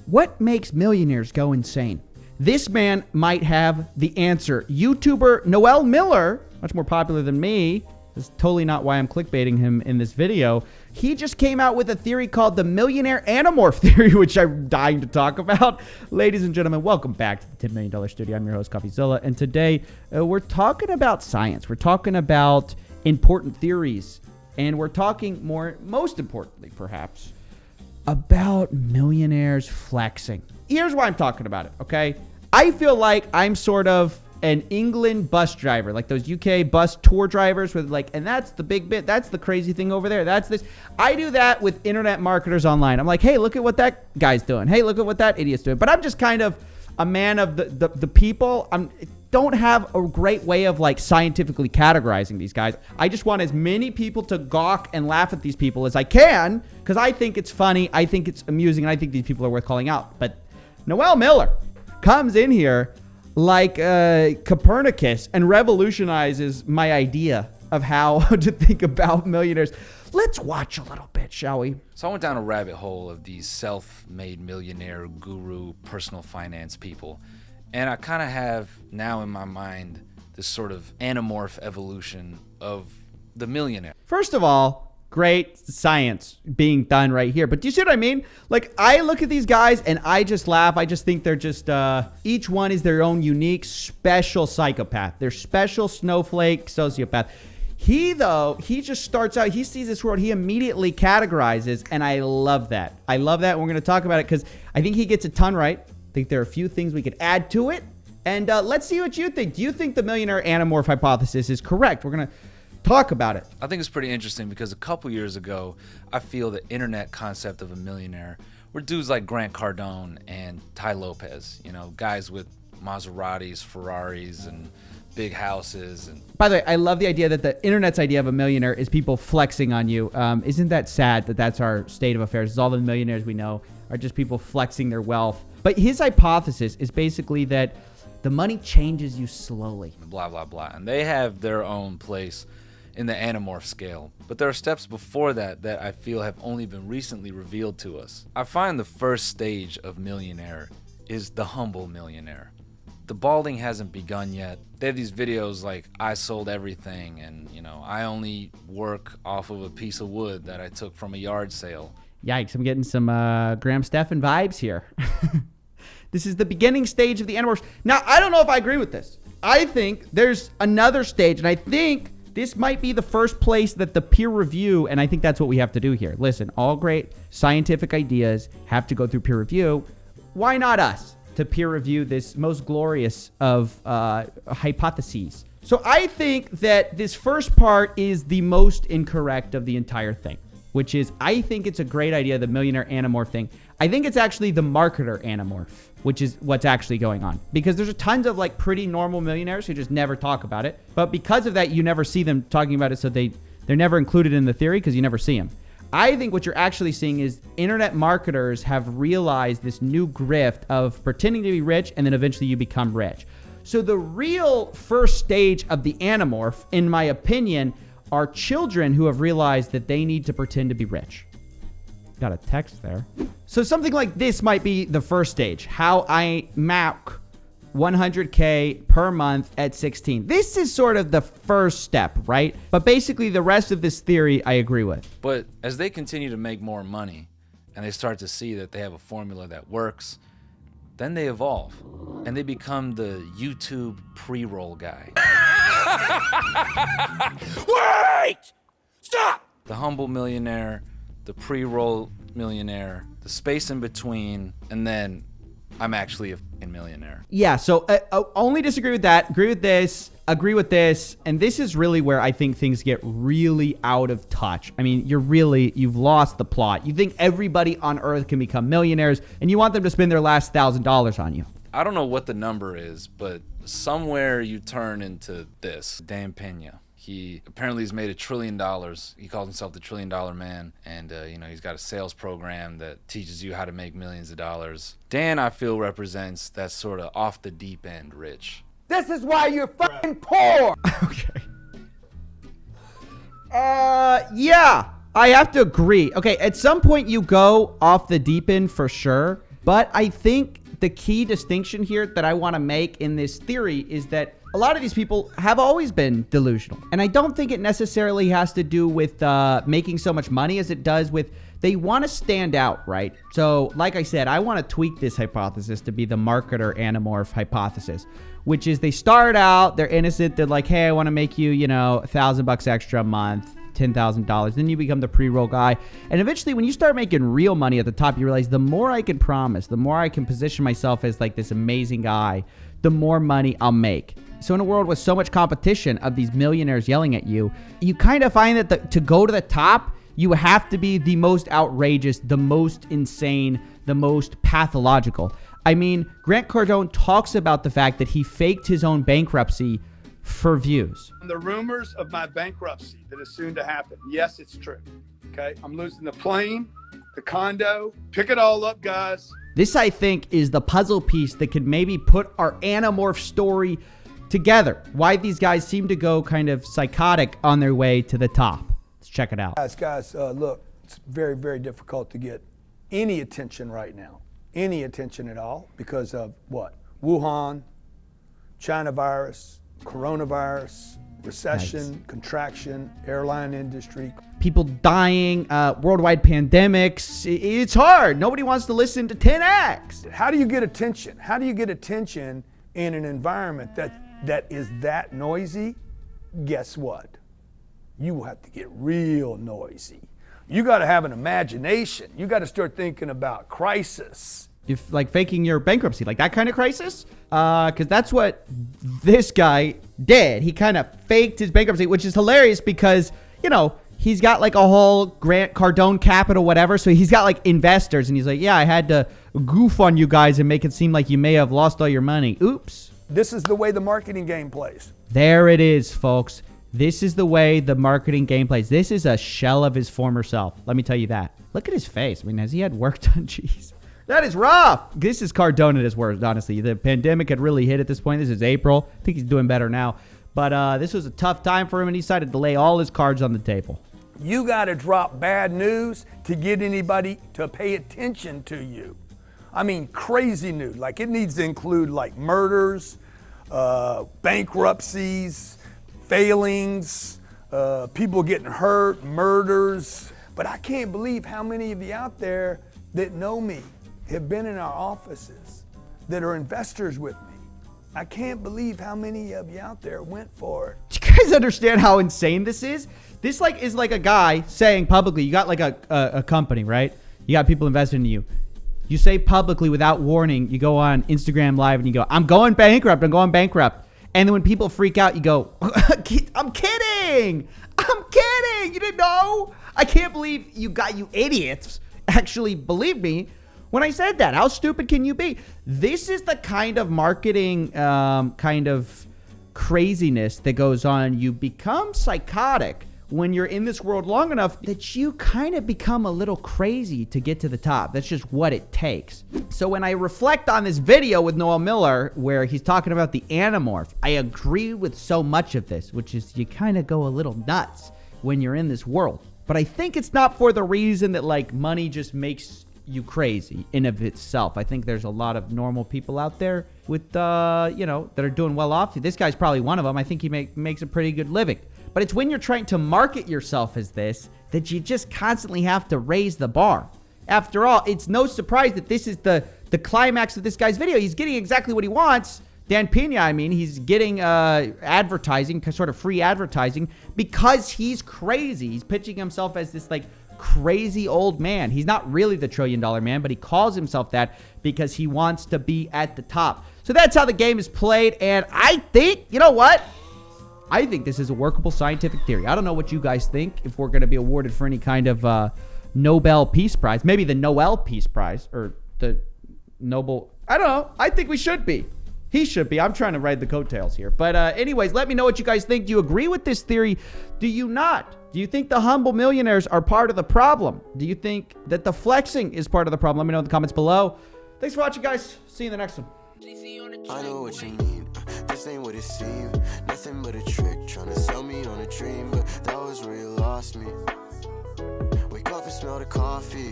What makes millionaires go insane? This man might have the answer. YouTuber Noel Miller, much more popular than me, this is totally not why I'm clickbaiting him in this video. He just came out with a theory called the Millionaire Animorph theory, which I'm dying to talk about. Ladies and gentlemen, welcome back to the $10 Million Studio. I'm your host, Coffeezilla, and today we're talking about science. We're talking about important theories, and we're talking most importantly, perhaps, about millionaires flexing. Here's why I'm talking about it, okay? I feel like I'm sort of an England bus driver, like those UK bus tour drivers with and that's the big bit. That's the crazy thing over there. That's this. I do that with internet marketers online. I'm like, hey, look at what that guy's doing. Hey, look at what that idiot's doing. But I'm just kind of a man of the people. Don't have a great way of scientifically categorizing these guys. I just want as many people to gawk and laugh at these people as I can because I think it's funny. I think it's amusing. And I think these people are worth calling out. But Noel Miller comes in here like Copernicus and revolutionizes my idea of how to think about millionaires. Let's watch a little bit, shall we? So I went down a rabbit hole of these self-made millionaire guru personal finance people. And I kind of have now in my mind this sort of Animorph evolution of the millionaire. First of all, great science being done right here. But do you see what I mean? I look at these guys and I just laugh. I just think they're just, each one is their own unique, special psychopath. They're special snowflake sociopath. He just starts out, he sees this world, he immediately categorizes, and I love that. I love that, and we're going to talk about it because I think he gets a ton right. I think there are a few things we could add to it. And let's see what you think. Do you think the millionaire Animorph hypothesis is correct? We're going to talk about it. I think it's pretty interesting because a couple years ago, I feel the internet concept of a millionaire were dudes like Grant Cardone and Ty Lopez, guys with Maseratis, Ferraris, and big houses. And by the way, I love the idea that the internet's idea of a millionaire is people flexing on you. Isn't that sad that that's our state of affairs? All the millionaires we know are just people flexing their wealth. But his hypothesis is basically that the money changes you slowly. Blah, blah, blah. And they have their own place in the Animorph scale. But there are steps before that I feel have only been recently revealed to us. I find the first stage of millionaire is the humble millionaire. The balding hasn't begun yet. They have these videos like, I sold everything and, I only work off of a piece of wood that I took from a yard sale. Yikes, I'm getting some Graham Stephan vibes here. This is the beginning stage of the Animorphs. Now, I don't know if I agree with this. I think there's another stage, and I think this might be the first place that the peer review, and I think that's what we have to do here. Listen, all great scientific ideas have to go through peer review. Why not us to peer review this most glorious of hypotheses? So I think that this first part is the most incorrect of the entire thing, which is I think it's a great idea, the millionaire Animorph thing. I think it's actually the marketer Animorph, which is what's actually going on. Because there's a tons of pretty normal millionaires who just never talk about it. But because of that, you never see them talking about it, so they're never included in the theory because you never see them. I think what you're actually seeing is internet marketers have realized this new grift of pretending to be rich and then eventually you become rich. So the real first stage of the Animorph, in my opinion, are children who have realized that they need to pretend to be rich. Got a text there. So something like this might be the first stage. How I map 100K per month at 16. This is sort of the first step, right? But basically the rest of this theory I agree with. But as they continue to make more money and they start to see that they have a formula that works, then they evolve and they become the YouTube pre-roll guy. Wait! Stop! The humble millionaire, the pre-roll millionaire, the space in between, and then I'm actually a millionaire. Yeah, so only disagree with that, agree with this, and this is really where I think things get really out of touch. I mean, you've lost the plot. You think everybody on earth can become millionaires, and you want them to spend their last $1,000 on you. I don't know what the number is, but somewhere you turn into this. Dan Pena. He apparently has made $1 trillion. He calls himself the $1 trillion man. And, he's got a sales program that teaches you how to make millions of dollars. Dan, I feel, represents that sort of off the deep end rich. This is why you're fucking poor! Okay. Yeah, I have to agree. Okay, at some point you go off the deep end for sure. But I think the key distinction here that I want to make in this theory is that a lot of these people have always been delusional. And I don't think it necessarily has to do with making so much money as it does with they want to stand out, right? So like I said, I want to tweak this hypothesis to be the marketer Animorph hypothesis, which is they start out, they're innocent. They're like, hey, I want to make you, $1,000 extra a month, $10,000. Then you become the pre-roll guy. And eventually when you start making real money at the top, you realize the more I can promise, the more I can position myself as like this amazing guy, the more money I'll make. So in a world with so much competition of these millionaires yelling at you, you kind of find that to go to the top, you have to be the most outrageous, the most insane, the most pathological. I mean, Grant Cardone talks about the fact that he faked his own bankruptcy for views. The rumors of my bankruptcy that is soon to happen, yes, it's true. Okay, I'm losing the plane, the condo, pick it all up, guys. This, I think, is the puzzle piece that could maybe put our Animorph story together. Why these guys seem to go kind of psychotic on their way to the top. Let's check it out. Guys, look, it's very, very difficult to get any attention right now. Any attention at all because of what? Wuhan, China virus, coronavirus, recession, contraction, airline industry. People dying, worldwide pandemics. It's hard. Nobody wants to listen to 10X. How do you get attention? How do you get attention in an environment that is that noisy? Guess what? You have to get real noisy. You got to have an imagination. You got to start thinking about crisis. If like faking your bankruptcy, like that kind of crisis, because that's what this guy did. He kind of faked his bankruptcy, which is hilarious because, he's got like a whole Grant Cardone capital, whatever. So he's got like investors and he's like, yeah, I had to goof on you guys and make it seem like you may have lost all your money. Oops. This is the way the marketing game plays. There it is, folks. This is the way the marketing game plays. This is a shell of his former self. Let me tell you that. Look at his face. I mean, has he had work done? Jeez. That is rough. This is Cardone at his worst, honestly. The pandemic had really hit at this point. This is April. I think he's doing better now. But this was a tough time for him, and he decided to lay all his cards on the table. You got to drop bad news to get anybody to pay attention to you. I mean, crazy news. Like, it needs to include, like, murders, bankruptcies, failings, people getting hurt, murders. But I can't believe how many of you out there that know me have been in our offices, that are investors with me. I can't believe how many of you out there went for it. Do you guys understand how insane this is? This is like a guy saying publicly, you got like a company, right? You got people invested in you. You say publicly without warning, you go on Instagram Live and you go, I'm going bankrupt. And then when people freak out, you go, I'm kidding. You didn't know? I can't believe you idiots actually believe me when I said that. How stupid can you be? This is the kind of marketing kind of craziness that goes on. You become psychotic when you're in this world long enough that you kind of become a little crazy to get to the top. That's just what it takes. So when I reflect on this video with Noel Miller, where he's talking about the Animorph, I agree with so much of this, which is you kind of go a little nuts when you're in this world. But I think it's not for the reason that like money just makes you crazy in of itself. I think there's a lot of normal people out there with, that are doing well off. This guy's probably one of them. I think he makes a pretty good living. But it's when you're trying to market yourself as this that you just constantly have to raise the bar. After all, it's no surprise that this is the climax of this guy's video. He's getting exactly what he wants. Dan Pena, he's getting advertising, sort of free advertising, because he's crazy. He's pitching himself as this like crazy old man. He's not really the $1 trillion man, but he calls himself that because he wants to be at the top. So that's how the game is played. And I think, you know what? I think this is a workable scientific theory. I don't know what you guys think, if we're going to be awarded for any kind of Nobel Peace Prize. Maybe the Noel Peace Prize or the Nobel. I don't know. I think we should be. He should be. I'm trying to ride the coattails here. But anyways, let me know what you guys think. Do you agree with this theory? Do you not? Do you think the humble millionaires are part of the problem? Do you think that the flexing is part of the problem? Let me know in the comments below. Thanks for watching, guys. See you in the next one. I know what you mean. This ain't what it seemed. Nothing but a trick, trying to sell me on a dream, but that was where you lost me. Wake up and smell the coffee.